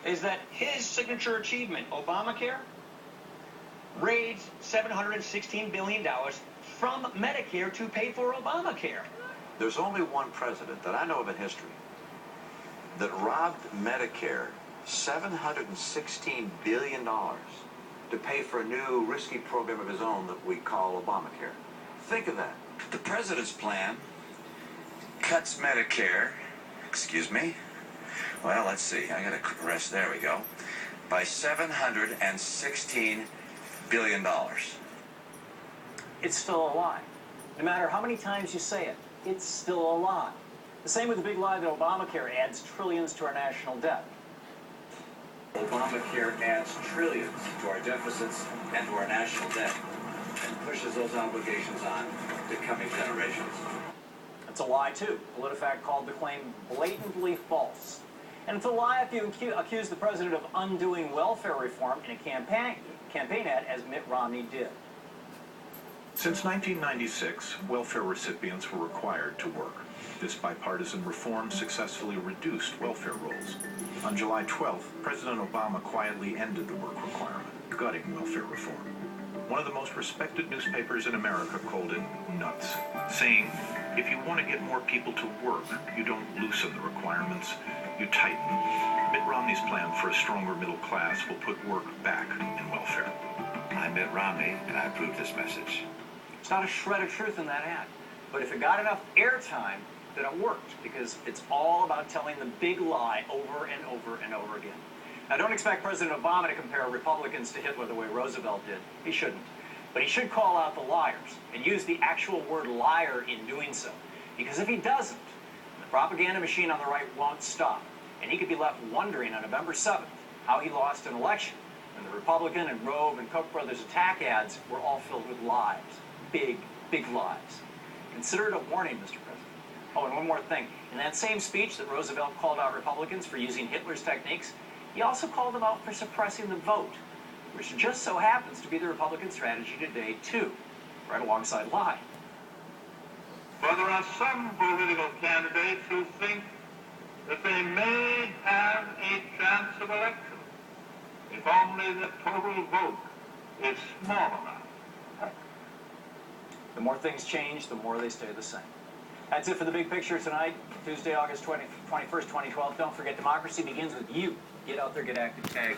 is that his signature achievement, Obamacare, raised $716 billion from Medicare to pay for Obamacare. There's only one president that I know of in history that robbed Medicare $716 billion to pay for a new risky program of his own that we call Obamacare. Think of that. The president's plan cuts Medicare, well, let's see, I gotta rest, there we go, by $716 billion. It's still a lie. No matter how many times you say it, it's still a lie. The same with the big lie that Obamacare adds trillions to our national debt. Obamacare adds trillions to our deficits and to our national debt and pushes those obligations on to coming generations. It's a lie, too. PolitiFact called the claim blatantly false. And it's a lie if you accuse the president of undoing welfare reform in a campaign ad, as Mitt Romney did. Since 1996, welfare recipients were required to work. This bipartisan reform successfully reduced welfare rolls. On July 12th, President Obama quietly ended the work requirement, gutting welfare reform. One of the most respected newspapers in America called it nuts, saying, if you want to get more people to work, you don't loosen the requirements, you tighten them. Mitt Romney's plan for a stronger middle class will put work back in welfare. I'm Mitt Romney, and I approve this message. There's not a shred of truth in that ad. But if it got enough airtime, then it worked, because it's all about telling the big lie over and over and over again. Now, don't expect President Obama to compare Republicans to Hitler the way Roosevelt did. He shouldn't. But he should call out the liars and use the actual word liar in doing so. Because if he doesn't, the propaganda machine on the right won't stop. And he could be left wondering on November 7th how he lost an election when the Republican and Rove and Koch brothers attack ads were all filled with lies. Big, big lies. Consider it a warning, Mr. President. Oh, and one more thing. In that same speech that Roosevelt called out Republicans for using Hitler's techniques, he also called them out for suppressing the vote, which just so happens to be the Republican strategy today, too, right alongside lying. But there are some political candidates who think that they may have a chance of election if only the total vote is small enough. The more things change, the more they stay the same. That's it for The Big Picture tonight, Tuesday, August 21st, 2012. Don't forget, democracy begins with you. Get out there, get active, tag.